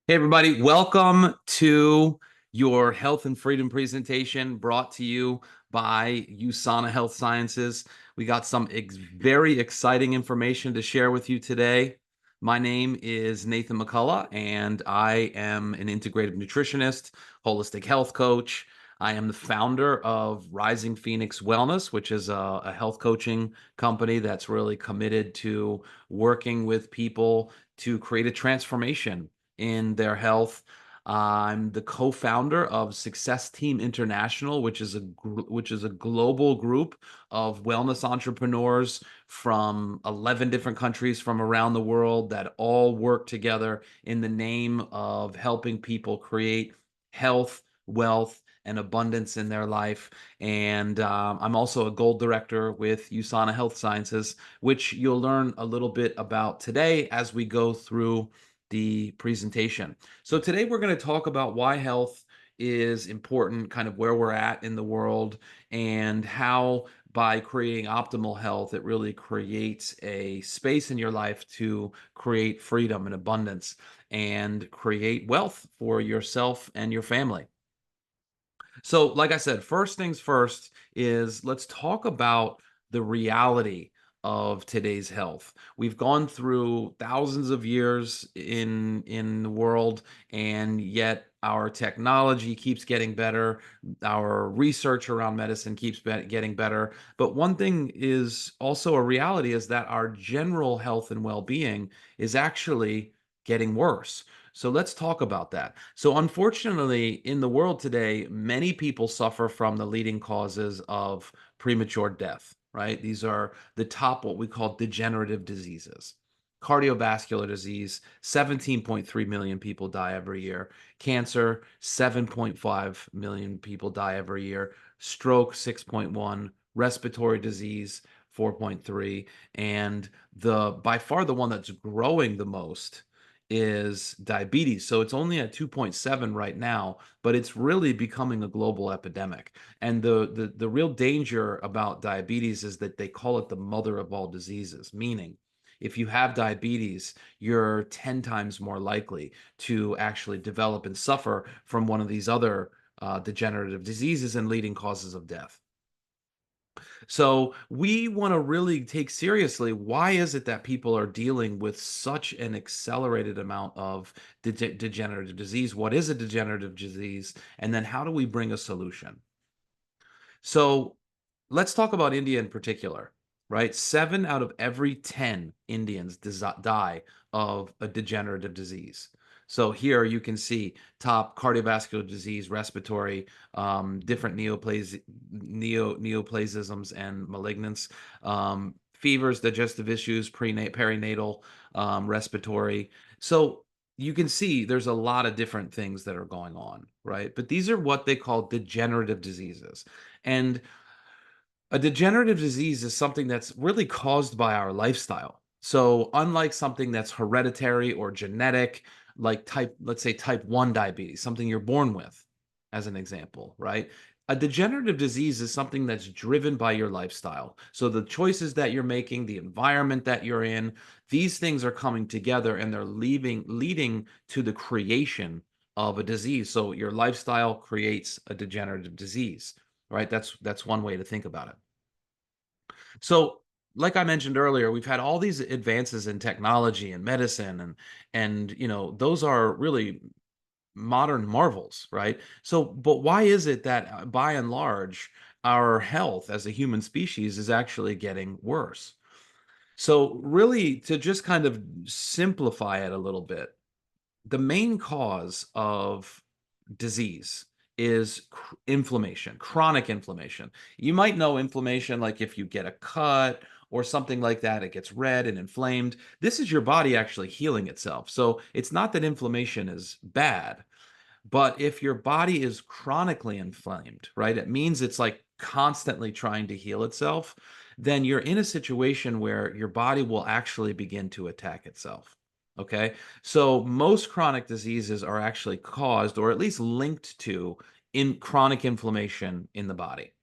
Hey, everybody, welcome to your Health and Freedom presentation brought to you by USANA Health Sciences. We got some very exciting information to share with you today. My name is Nathan McCullough, and I am an integrative nutritionist, holistic health coach. I am the founder of Rising Phoenix Wellness, which is a health coaching company that's really committed to working with people to create a transformation in their health. I'm the co-founder of Success Team International, which is a global group of wellness entrepreneurs from 11 different countries from around the world that all work together in the name of helping people create health, wealth, and abundance in their life. And I'm also a gold director with USANA Health Sciences, which you'll learn a little bit about today as we go through the presentation. So today we're going to talk about why health is important, kind of where we're at in the world, and how by creating optimal health, it really creates a space in your life to create freedom and abundance and create wealth for yourself and your family. So, like I said, first things first is let's talk about the reality of today's health. We've gone through thousands of years in the world, and yet our technology keeps getting better. Our research around medicine keeps getting better. But one thing is also a reality is that our general health and well-being is actually getting worse. So let's talk about that. So, unfortunately, in the world today, many people suffer from the leading causes of premature death, right? These are the top, what we call degenerative diseases. Cardiovascular disease, 17.3 million people die every year. Cancer, 7.5 million people die every year. Stroke, 6.1. Respiratory disease, 4.3. And by far the one that's growing the most is diabetes. So it's only at 2.7 right now, but it's really becoming a global epidemic. And the real danger about diabetes is that they call it the mother of all diseases, meaning if you have diabetes, you're 10 times more likely to actually develop and suffer from one of these other degenerative diseases and leading causes of death. So we want to really take seriously, why is it that people are dealing with such an accelerated amount of degenerative disease? What is a degenerative disease? And then how do we bring a solution? So let's talk about India in particular, right? 7 out of every 10 Indians die of a degenerative disease. So here you can see top cardiovascular disease, respiratory, different neoplasms and malignants, fevers, digestive issues, perinatal, respiratory. So you can see there's a lot of different things that are going on, right? But these are what they call degenerative diseases. And a degenerative disease is something that's really caused by our lifestyle. So, unlike something that's hereditary or genetic, like let's say type 1 diabetes, something you're born with, as an example, right? A degenerative disease is something that's driven by your lifestyle. So, the choices that you're making, the environment that you're in, these things are coming together and they're leading to the creation of a disease. So, your lifestyle creates a degenerative disease, right? That's one way to think about it. So, like I mentioned earlier, we've had all these advances in technology and medicine, and those are really modern marvels, right? So, but why is it that by and large our health as a human species is actually getting worse? So, really, to just kind of simplify it a little bit, the main cause of disease is inflammation, chronic inflammation. You might know inflammation like if you get a cut or something like that, it gets red and inflamed. This is your body actually healing itself. So it's not that inflammation is bad, but if your body is chronically inflamed, right, it means it's like constantly trying to heal itself, then you're in a situation where your body will actually begin to attack itself. Okay. So most chronic diseases are actually caused or at least linked to in chronic inflammation in the body.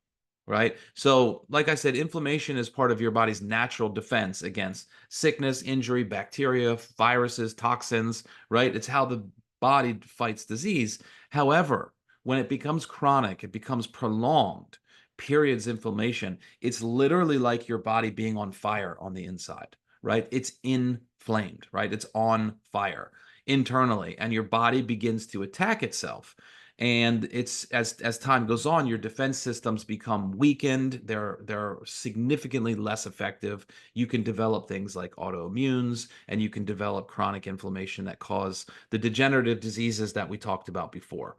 Right. So, like I said, inflammation is part of your body's natural defense against sickness, injury, bacteria, viruses, toxins, right? It's how the body fights disease. However, when it becomes chronic, it becomes prolonged, periods inflammation, it's literally like your body being on fire on the inside, right? It's inflamed, right? It's on fire internally, and your body begins to attack itself. And it's as time goes on, your defense systems become weakened. They're significantly less effective. You can develop things like autoimmunes, and you can develop chronic inflammation that cause the degenerative diseases that we talked about before.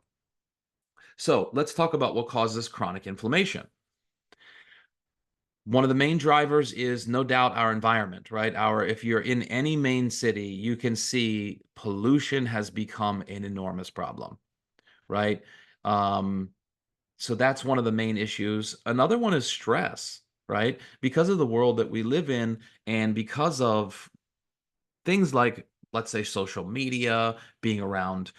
So let's talk about what causes chronic inflammation. One of the main drivers is no doubt our environment, right? If you're in any main city, you can see pollution has become an enormous problem, right? Um, so that's one of the main issues. Another one is stress, right? Because of the world that we live in, and because of things like, let's say, social media, being around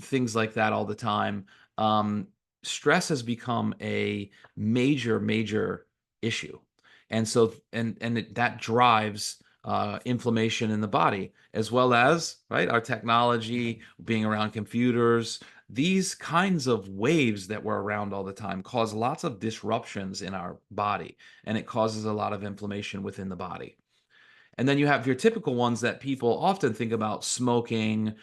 things like that all the time, um, stress has become a major issue. And so, that drives inflammation in the body, as well as, right, our technology, being around computers. These kinds of waves that we're around all the time cause lots of disruptions in our body, and it causes a lot of inflammation within the body. And then you have your typical ones that people often think about: smoking,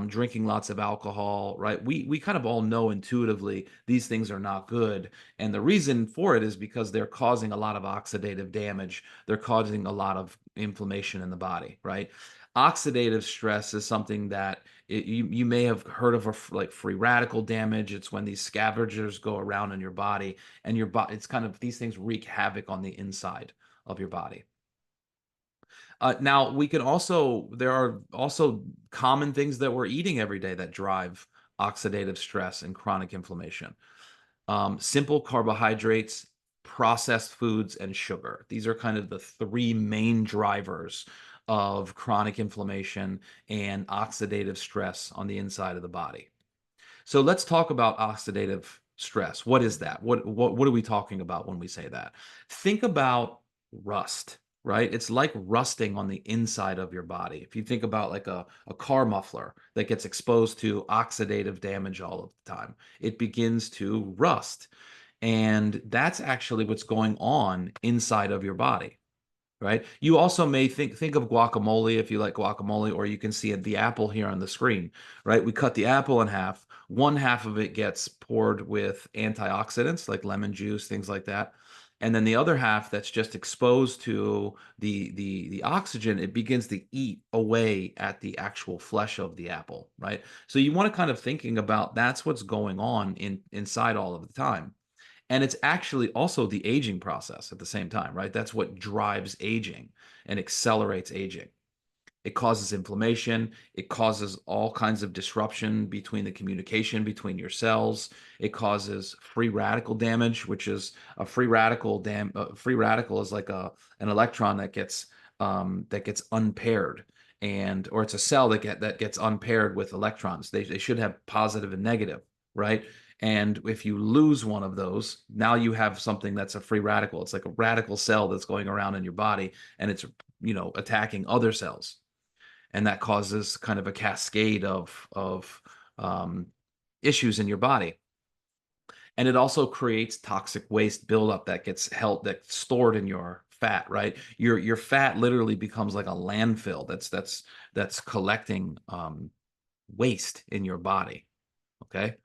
drinking lots of alcohol, right? We kind of all know intuitively these things are not good. And the reason for it is because they're causing a lot of oxidative damage. They're causing a lot of inflammation in the body, right? Oxidative stress is something that you may have heard of, like free radical damage. It's when these scavengers go around in your body, and your body, it's kind of, these things wreak havoc on the inside of your body. Now, there are also common things that we're eating every day that drive oxidative stress and chronic inflammation. Simple carbohydrates, processed foods, and sugar. These are kind of the three main drivers of chronic inflammation and oxidative stress on the inside of the body. So let's talk about oxidative stress. What is that? What are we talking about when we say that? Think about rust, right? It's like rusting on the inside of your body. If you think about like a car muffler that gets exposed to oxidative damage all of the time, it begins to rust. And that's actually what's going on inside of your body, right? You also may think of guacamole, if you like guacamole, or you can see the apple here on the screen, right? We cut the apple in half. One half of it gets poured with antioxidants like lemon juice, things like that. And then the other half that's just exposed to the oxygen, it begins to eat away at the actual flesh of the apple, right? So you want to kind of thinking about that's what's going on inside all of the time. And it's actually also the aging process at the same time, right? That's what drives aging and accelerates aging. It causes inflammation. It causes all kinds of disruption between the communication between your cells. It causes free radical damage, which is free radical is like an electron that gets unpaired, or it's a cell that gets unpaired with electrons. They should have positive and negative, right? And if you lose one of those, now you have something that's a free radical. It's like a radical cell that's going around in your body, and it's, attacking other cells, and that causes kind of a cascade of um, issues in your body. And it also creates toxic waste buildup that's stored in your fat, right? Your fat literally becomes like a landfill that's collecting waste in your body. Okay.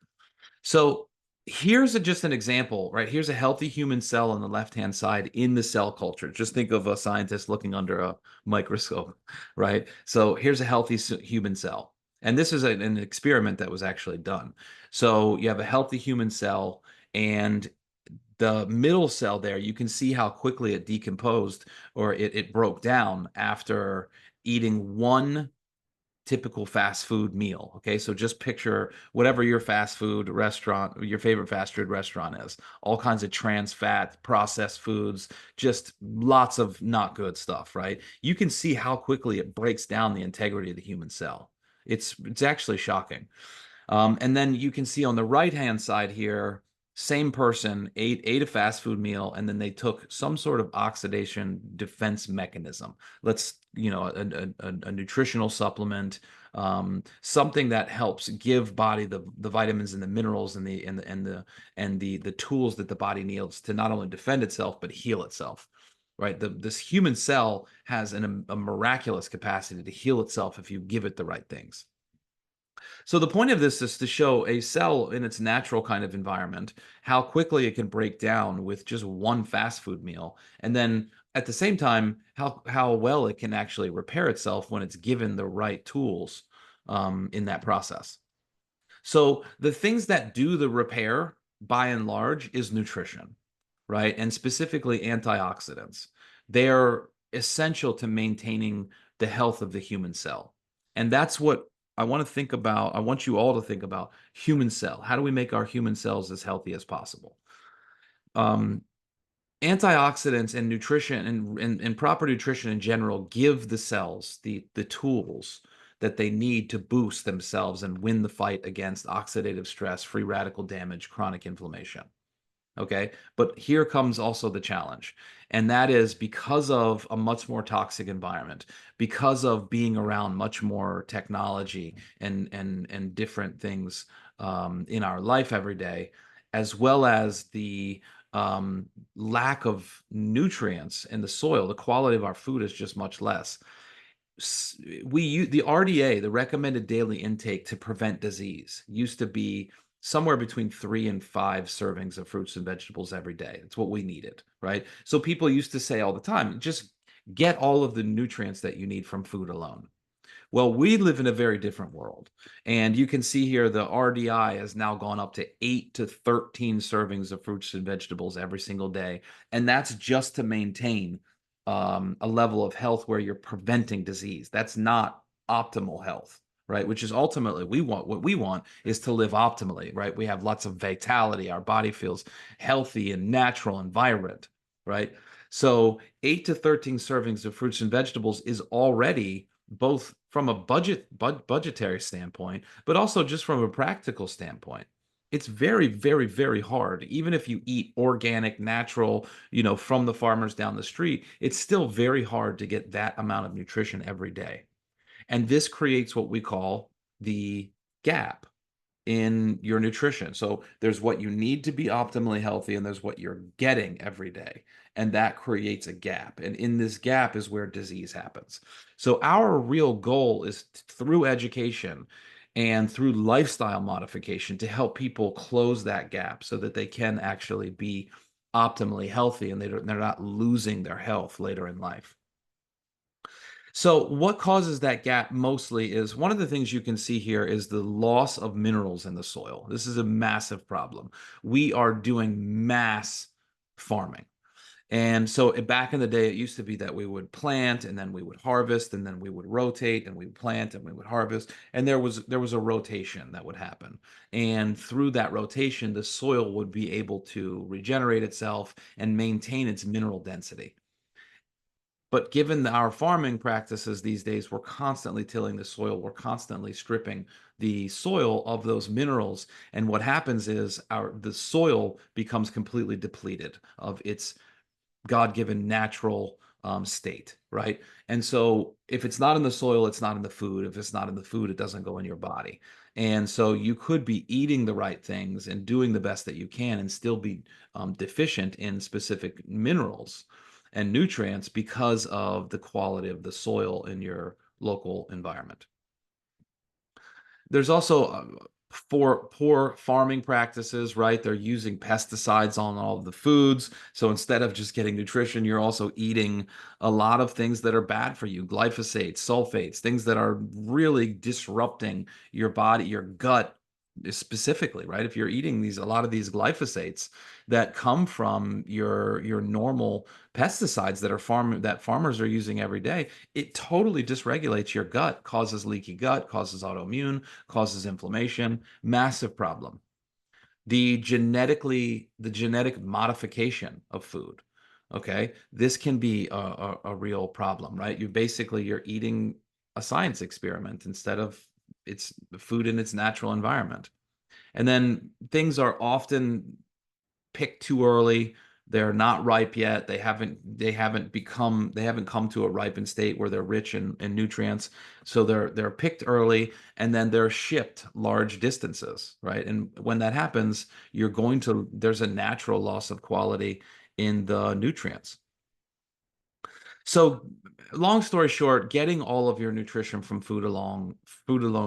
So here's just an example, right? Here's a healthy human cell on the left-hand side in the cell culture. Just think of a scientist looking under a microscope, right? So here's a healthy human cell. And this is an experiment that was actually done. So you have a healthy human cell, and the middle cell there, you can see how quickly it decomposed, or it broke down after eating one typical fast food meal. Okay, so just picture whatever your fast food restaurant, your favorite fast food restaurant is. All kinds of trans fat, processed foods, just lots of not good stuff, right? You can see how quickly it breaks down the integrity of the human cell. It's actually shocking. And then you can see on the right-hand side here, same person ate a fast food meal, and then they took some sort of oxidation defense mechanism. A nutritional supplement, something that helps give body the vitamins and the minerals and the tools that the body needs to not only defend itself but heal itself. Right, this human cell has a miraculous capacity to heal itself if you give it the right things. So the point of this is to show a cell in its natural kind of environment, how quickly it can break down with just one fast food meal, and then at the same time, how well it can actually repair itself when it's given the right tools in that process. So the things that do the repair, by and large, is nutrition, right? And specifically antioxidants. They're essential to maintaining the health of the human cell. And that's what I want to think about. I want you all to think about human cell. How do we make our human cells as healthy as possible? Um, Antioxidants and nutrition and proper nutrition in general give the cells the tools that they need to boost themselves and win the fight against oxidative stress, free radical damage, chronic inflammation. Okay. But here comes also the challenge. And that is because of a much more toxic environment, because of being around much more technology and different things in our life every day, as well as the lack of nutrients in the soil, the quality of our food is just much less. We use the RDA, the recommended daily intake to prevent disease, used to be somewhere between 3 and 5 servings of fruits and vegetables every day. It's what we needed, right? So people used to say all the time, just get all of the nutrients that you need from food alone. Well, we live in a very different world. And you can see here the RDI has now gone up to 8 to 13 servings of fruits and vegetables every single day. And that's just to maintain a level of health where you're preventing disease. That's not optimal health, right? Which is ultimately what we want is to live optimally, right? We have lots of vitality. Our body feels healthy and natural and vibrant, right? So 8 to 13 servings of fruits and vegetables is already both from a budgetary standpoint, but also just from a practical standpoint. It's very, very, very hard. Even if you eat organic, natural, from the farmers down the street, it's still very hard to get that amount of nutrition every day. And this creates what we call the gap in your nutrition. So there's what you need to be optimally healthy, and there's what you're getting every day. And that creates a gap. And in this gap is where disease happens. So our real goal is through education and through lifestyle modification to help people close that gap so that they can actually be optimally healthy and they're not losing their health later in life. So what causes that gap mostly is one of the things you can see here is the loss of minerals in the soil. This is a massive problem. We are doing mass farming. And so back in the day, it used to be that we would plant and then we would harvest and then we would rotate and we would plant and we would harvest. And there was a rotation that would happen. And through that rotation, the soil would be able to regenerate itself and maintain its mineral density. But given our farming practices these days, we're constantly tilling the soil. We're constantly stripping the soil of those minerals. And what happens is the soil becomes completely depleted of its God-given natural state, right? And so if it's not in the soil, it's not in the food. If it's not in the food, it doesn't go in your body. And so you could be eating the right things and doing the best that you can and still be deficient in specific minerals and nutrients because of the quality of the soil in your local environment. There's also for poor farming practices, right? They're using pesticides on all of the foods. So instead of just getting nutrition, you're also eating a lot of things that are bad for you, glyphosates, sulfates, things that are really disrupting your body, your gut specifically, right? If you're eating a lot of these glyphosates that come from your normal pesticides that farmers are using every day, it totally dysregulates your gut, causes leaky gut, causes autoimmune, causes inflammation, massive problem. The genetic modification of food, okay? This can be a real problem, right? You're eating a science experiment instead of its food in its natural environment. And then things are often picked too early, They're not ripe yet. They haven't come to a ripened state where they're rich in nutrients. So they're picked early and then they're shipped large distances, right? And when that happens, there's a natural loss of quality in the nutrients. So, long story short, getting all of your nutrition from food alone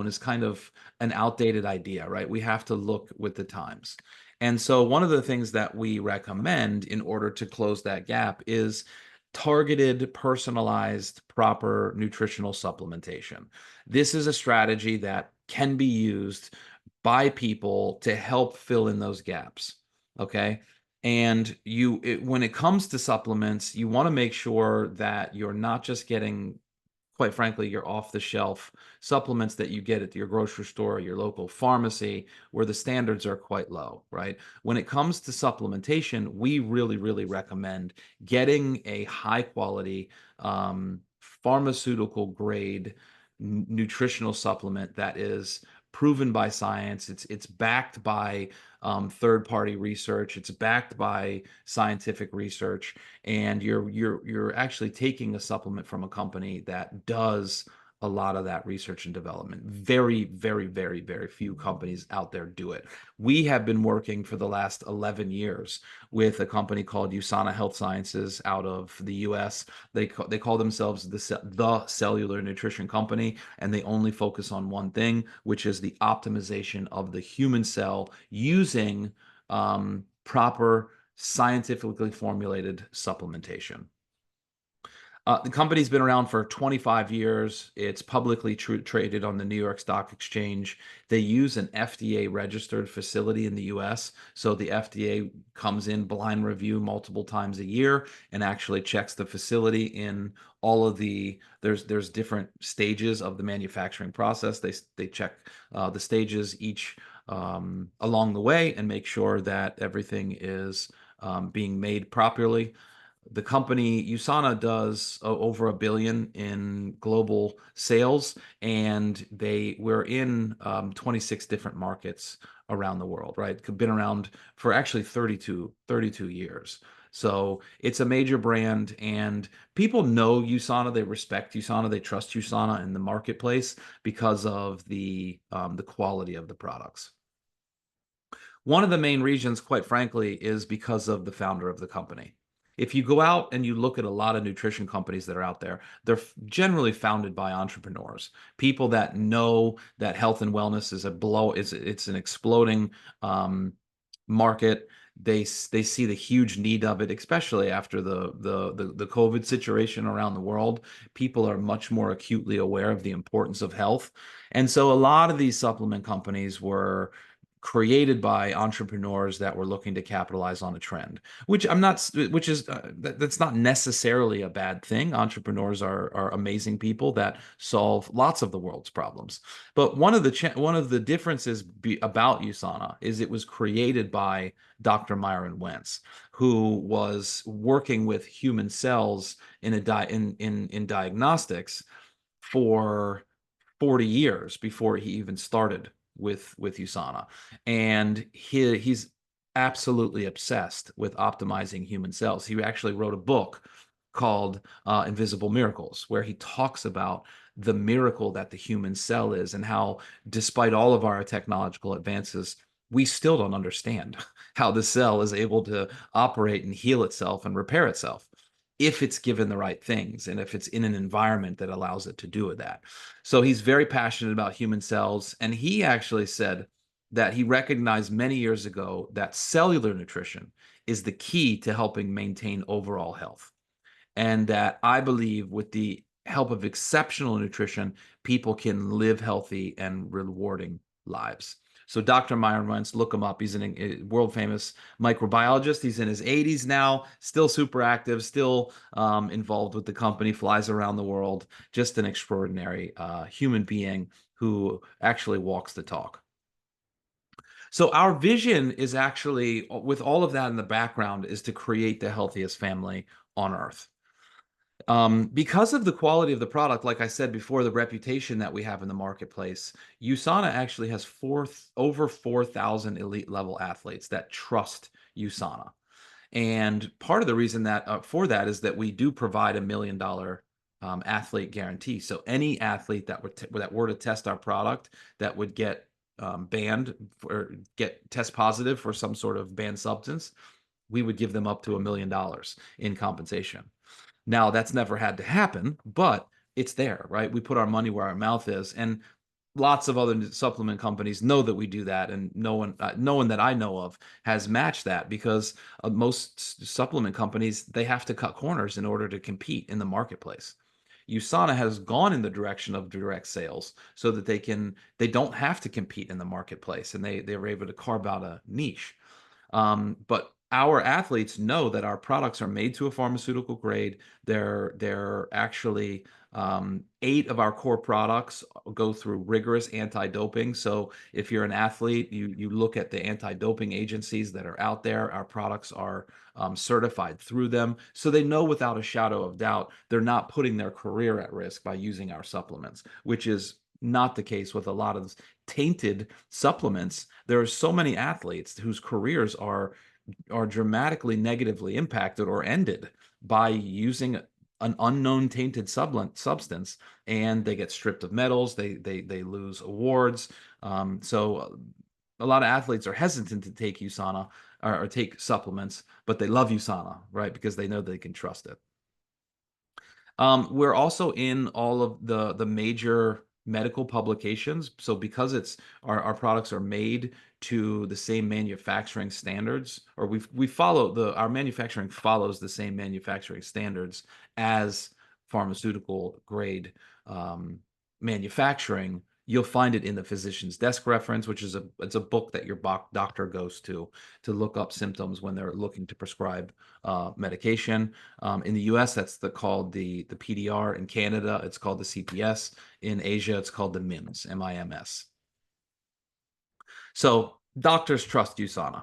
is kind of an outdated idea, right? We have to look with the times. And so, one of the things that we recommend in order to close that gap is targeted, personalized, proper nutritional supplementation. This is a strategy that can be used by people to help fill in those gaps. Okay. And when it comes to supplements, you want to make sure that you're not just getting, quite frankly, your off the shelf supplements that you get at your grocery store or your local pharmacy, where the standards are quite low, right? When it comes to supplementation, we really, really recommend getting a high quality, pharmaceutical grade nutritional supplement that is proven by science. It's backed by third party research. It's backed by scientific research, and you're actually taking a supplement from a company that does a lot of that research and development. Very, very, very, very few companies out there do it. We have been working for the last 11 years with a company called USANA Health Sciences out of the US. They call themselves the cellular nutrition company, and they only focus on one thing, which is the optimization of the human cell using proper scientifically formulated supplementation. The company's been around for 25 years. It's publicly traded on the New York Stock Exchange. They use an FDA registered facility in the US. So the FDA comes in blind review multiple times a year and actually checks the facility in all of there's different stages of the manufacturing process. They check the stages each along the way and make sure that everything is being made properly. The company USANA does over $1 billion in global sales, and we're in 26 different markets around the world, right? Been around for actually 32 years. So it's a major brand, and people know USANA, they respect USANA, they trust USANA in the marketplace because of the quality of the products. One of the main reasons, quite frankly, is because of the founder of the company. If you go out and you look at a lot of nutrition companies that are out there, they're generally founded by entrepreneurs, people that know that health and wellness it's an exploding market. They see the huge need of it, especially after the COVID situation around the world. People are much more acutely aware of the importance of health. And so a lot of these supplement companies were created by entrepreneurs that were looking to capitalize on a trend, which I'm not, which is that's not necessarily a bad thing. Entrepreneurs are amazing people that solve lots of the world's problems. But one of the differences about USANA is it was created by Dr. Myron Wentz, who was working with human cells in diagnostics for 40 years before he even started with USANA. And he's absolutely obsessed with optimizing human cells. He actually wrote a book called Invisible Miracles, where he talks about the miracle that the human cell is and how, despite all of our technological advances, we still don't understand how the cell is able to operate and heal itself and repair itself if it's given the right things and if it's in an environment that allows it to do that. So he's very passionate about human cells. And he actually said that he recognized many years ago that cellular nutrition is the key to helping maintain overall health. And that I believe with the help of exceptional nutrition, people can live healthy and rewarding lives. So Dr. Myron Wentz, look him up. He's a world famous microbiologist. He's in his 80s now, still super active, still involved with the company, flies around the world. Just an extraordinary human being who actually walks the talk. So our vision is actually, with all of that in the background, is to create the healthiest family on earth. Because of the quality of the product, like I said before, the reputation that we have in the marketplace, USANA actually has over 4,000 elite level athletes that trust USANA. And part of the reason that for that is that we do provide $1 million athlete guarantee. So any athlete that were to test our product that would get banned or get test positive for some sort of banned substance, we would give them up to $1 million in compensation. Now, that's never had to happen, but it's there, right? We put our money where our mouth is, and lots of other supplement companies know that we do that, and no one that I know of has matched that because most supplement companies, they have to cut corners in order to compete in the marketplace. USANA has gone in the direction of direct sales so that they don't have to compete in the marketplace, and they were able to carve out a niche. But our athletes know that our products are made to a pharmaceutical grade. They're actually 8 of our core products go through rigorous anti-doping. So if you're an athlete, you look at the anti-doping agencies that are out there. Our products are certified through them, so they know without a shadow of doubt they're not putting their career at risk by using our supplements, which is not the case with a lot of tainted supplements. There are so many athletes whose careers are dramatically negatively impacted or ended by using an unknown tainted substance, and they get stripped of medals. They lose awards. So a lot of athletes are hesitant to take USANA or take supplements, but they love USANA, right? Because they know they can trust it. We're also in all of the major medical publications. So because our products are made to the same manufacturing standards, or we follow our manufacturing follows the same manufacturing standards as pharmaceutical grade manufacturing. You'll find it in the physician's desk reference, which is it's a book that your doctor goes to look up symptoms when they're looking to prescribe medication. In the US, that's called the PDR. In Canada, it's called the CPS. In Asia, it's called the MIMS, MIMS. So doctors trust USANA.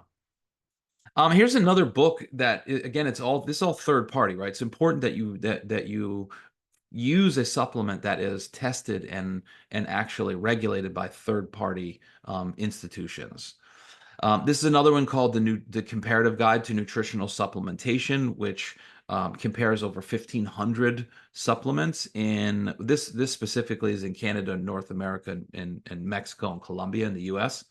Here's another book that, again, this is all third party, right? It's important that you use a supplement that is tested and actually regulated by third party institutions. This is another one called the Comparative Guide to Nutritional Supplementation, which compares over 1,500 supplements. In this specifically is in Canada, North America, and Mexico and Colombia in the U.S.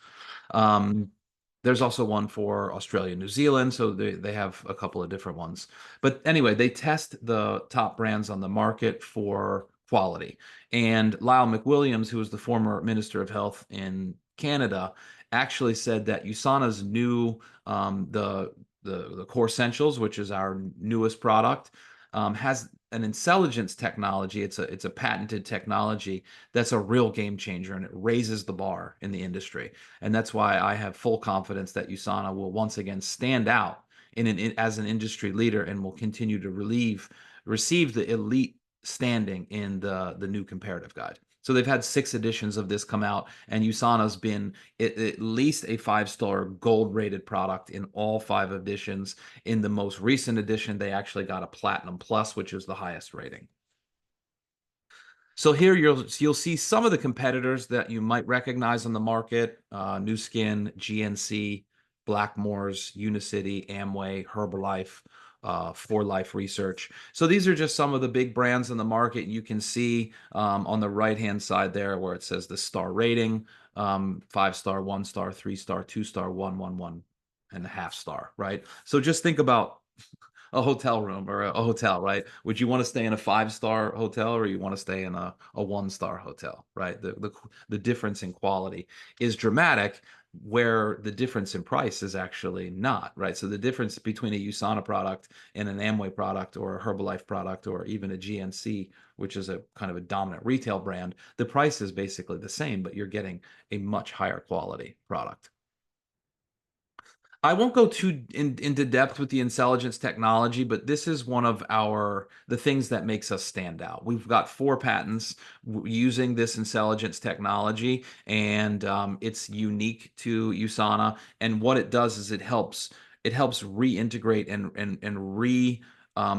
There's also one for Australia and New Zealand, so they have a couple of different ones. But anyway, they test the top brands on the market for quality. And Lyle McWilliams, who was the former Minister of Health in Canada, actually said that USANA's new the Core Essentials, which is our newest product, has an intelligence technology. It's a patented technology that's a real game changer, and it raises the bar in the industry. And that's why I have full confidence that USANA will once again stand out as an industry leader and will continue to receive the elite standing in the new comparative guide. So they've had 6 editions of this come out, and USANA's been at least a 5-star gold-rated product in all 5 editions. In the most recent edition, they actually got a Platinum Plus, which is the highest rating. So here you'll see some of the competitors that you might recognize on the market: Nu Skin, GNC, Blackmores, Unicity, Amway, Herbalife, For Life Research. So these are just some of the big brands in the market. You can see on the right-hand side there where it says the star rating, 5-star, 1-star, 3-star, 2-star, 1 and a half star, right? So just think about a hotel room or a hotel, right? Would you want to stay in a 5-star hotel, or you want to stay in a 1-star hotel, right? The difference in quality is dramatic, where the difference in price is actually not, right? So the difference between a USANA product and an Amway product or a Herbalife product or even a GNC, which is a kind of a dominant retail brand, the price is basically the same, but you're getting a much higher quality product. I won't go into depth with the intelligence technology, but this is one of the things that makes us stand out. We've got 4 patents using this intelligence technology, and it's unique to USANA. And what it does is it helps reintegrate and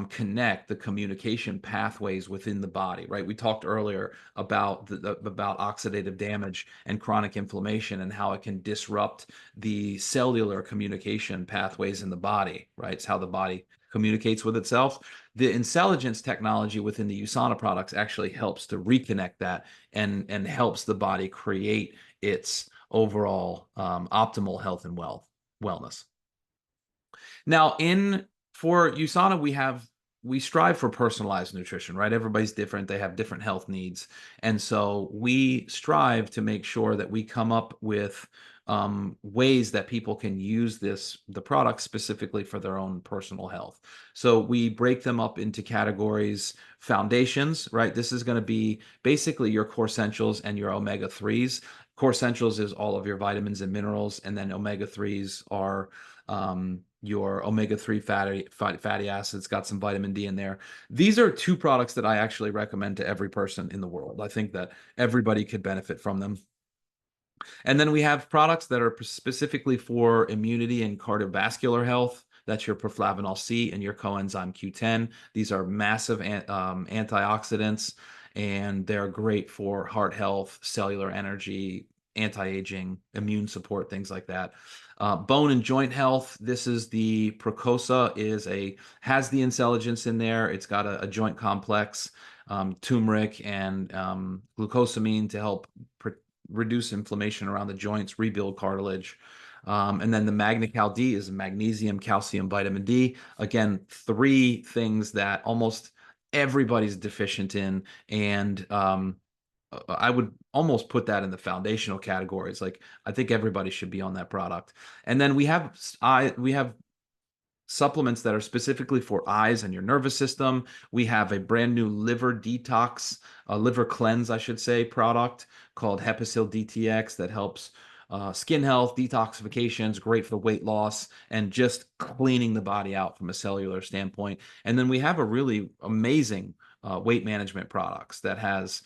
connect the communication pathways within the body, right? We talked earlier about about oxidative damage and chronic inflammation and how it can disrupt the cellular communication pathways in the body, right? It's how the body communicates with itself. The intelligence technology within the USANA products actually helps to reconnect that and helps the body create its overall optimal health and wellness. Now, in for USANA, we strive for personalized nutrition, right? Everybody's different. They have different health needs. And so we strive to make sure that we come up with ways that people can use the product specifically for their own personal health. So we break them up into categories: foundations, right? This is going to be basically your core essentials and your omega 3s. Core essentials is all of your vitamins and minerals, and then omega 3s are your omega-3 fatty acids, got some vitamin D in there. These are two products that I actually recommend to every person in the world. I think that everybody could benefit from them. And then we have products that are specifically for immunity and cardiovascular health. That's your perflavanol C and your coenzyme Q10. These are massive antioxidants, and they're great for heart health, cellular energy, anti-aging, immune support, things like that. Bone and joint health. This is the Procosa, has the intelligence in there. It's got a joint complex, turmeric and glucosamine to help reduce inflammation around the joints, rebuild cartilage. And then the MagnaCal D is magnesium, calcium, vitamin D. Again, three things that almost everybody's deficient in. And I would almost put that in the foundational categories. Like, I think everybody should be on that product. And then we have supplements that are specifically for eyes and your nervous system. We have a brand new liver detox, liver cleanse, I should say, product called Hepasil DTX that helps skin health, detoxifications, great for weight loss, and just cleaning the body out from a cellular standpoint. And then we have a really amazing weight management products that has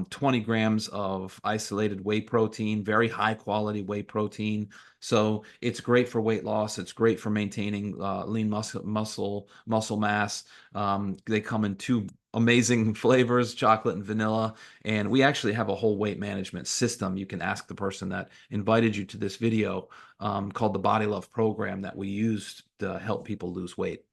20 grams of isolated whey protein, very high quality whey protein. So it's great for weight loss. It's great for maintaining lean muscle mass. They come in two amazing flavors, chocolate and vanilla. And we actually have a whole weight management system. You can ask the person that invited you to this video, called the Body Love Program, that we used to help people lose weight.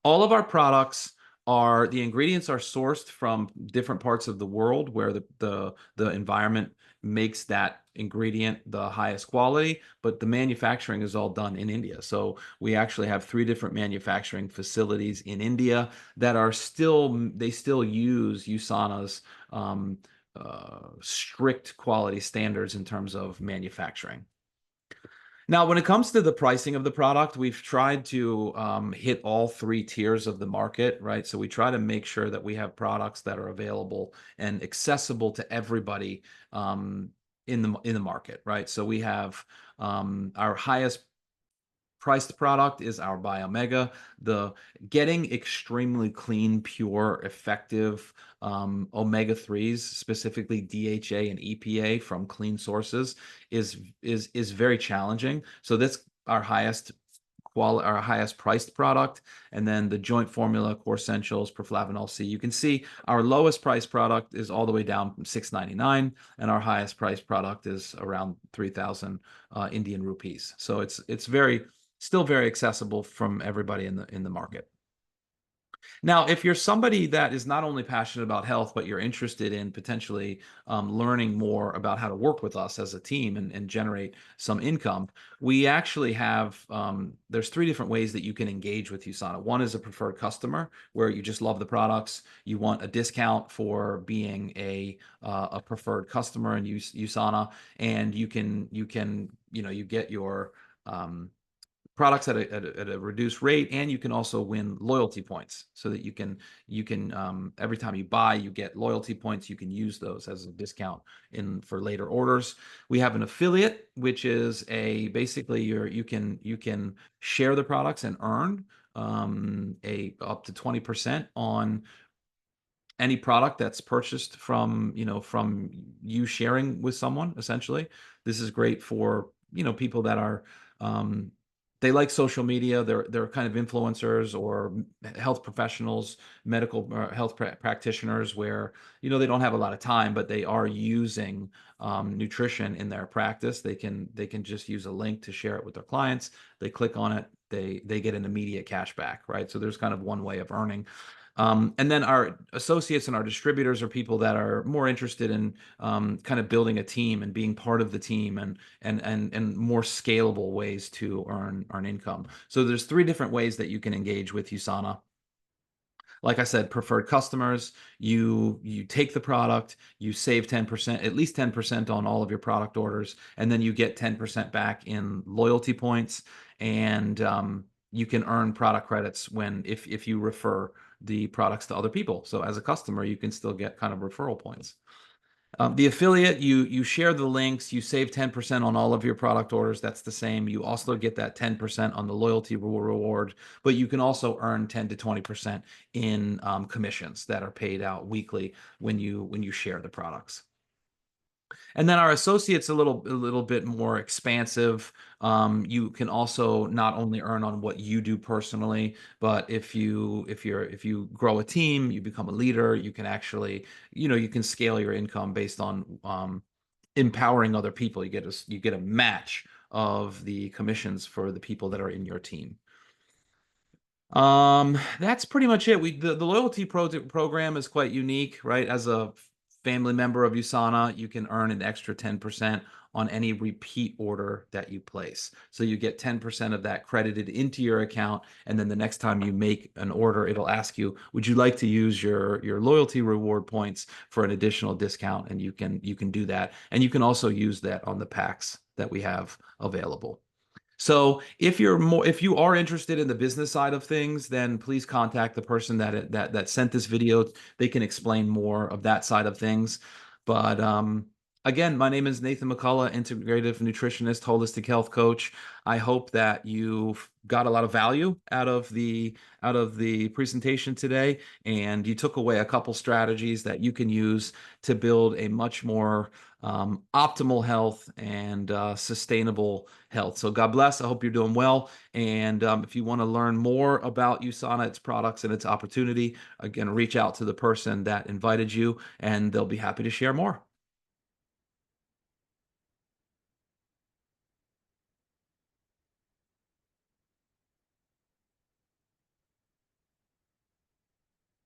All of our products the ingredients are sourced from different parts of the world where the environment makes that ingredient the highest quality, but the manufacturing is all done in India. So we actually have 3 different manufacturing facilities in India that they still use USANA's strict quality standards in terms of manufacturing. Now, when it comes to the pricing of the product, we've tried to hit all 3 tiers of the market, right? So we try to make sure that we have products that are available and accessible to everybody in the market, right? So we have our highest priced product is our Biomega. The getting extremely clean, pure, effective omega 3s, specifically DHA and EPA from clean sources, is very challenging. So that's our highest priced product. And then the joint formula, core essentials, perflavanol C. You can see our lowest priced product is all the way down from $6.99, and our highest priced product is around 3,000 Indian rupees. So it's still very accessible from everybody in the market. Now, if you're somebody that is not only passionate about health, but you're interested in potentially learning more about how to work with us as a team and generate some income, we actually have, there's 3 different ways that you can engage with USANA. One is a preferred customer, where you just love the products. You want a discount for being a preferred customer in USANA, and you get your products at a reduced rate, and you can also win loyalty points so that you can every time you buy, you get loyalty points. You can use those as a discount for later orders. We have an affiliate, which is basically you can share the products and earn up to 20% on any product that's purchased from you sharing with someone. Essentially, this is great for people that are They like social media. They're kind of influencers or health professionals, medical health practitioners, where they don't have a lot of time, but they are using nutrition in their practice. They can just use a link to share it with their clients. They click on it, they get an immediate cash back, right? So there's kind of one way of earning. And then our associates and our distributors are people that are more interested in kind of building a team and being part of the team, and more scalable ways to earn income. So there's three different ways that you can engage with USANA. Like I said, preferred customers, you take the product, you save 10%, at least 10% on all of your product orders, and then you get 10% back in loyalty points, and you can earn product credits if you refer the products to other people. So as a customer, you can still get kind of referral points. The affiliate, you share the links, you save 10% on all of your product orders. That's the same. You also get that 10% on the loyalty reward, but you can also earn 10 to 20% in commissions that are paid out weekly when you share the products. And then our associates a little bit more expansive. You can also not only earn on what you do personally, but if you grow a team, you become a leader, you can actually, you can scale your income based on empowering other people. You get a match of the commissions for the people that are in your team. That's pretty much it. The loyalty program is quite unique, right? As a family member of USANA, you can earn an extra 10% on any repeat order that you place. So you get 10% of that credited into your account, and then the next time you make an order, it'll ask you, would you like to use your loyalty reward points for an additional discount? And you can do that. And you can also use that on the packs that we have available. So if you are interested in the business side of things, then please contact the person that sent this video. They can explain more of that side of things. But again, my name is Nathan McCullough, integrative nutritionist, holistic health coach. I hope that you've got a lot of value out of the presentation today, and you took away a couple strategies that you can use to build a much more optimal health and sustainable health. So God bless. I hope you're doing well. And if you want to learn more about USANA, its products, and its opportunity, again, reach out to the person that invited you, and they'll be happy to share more.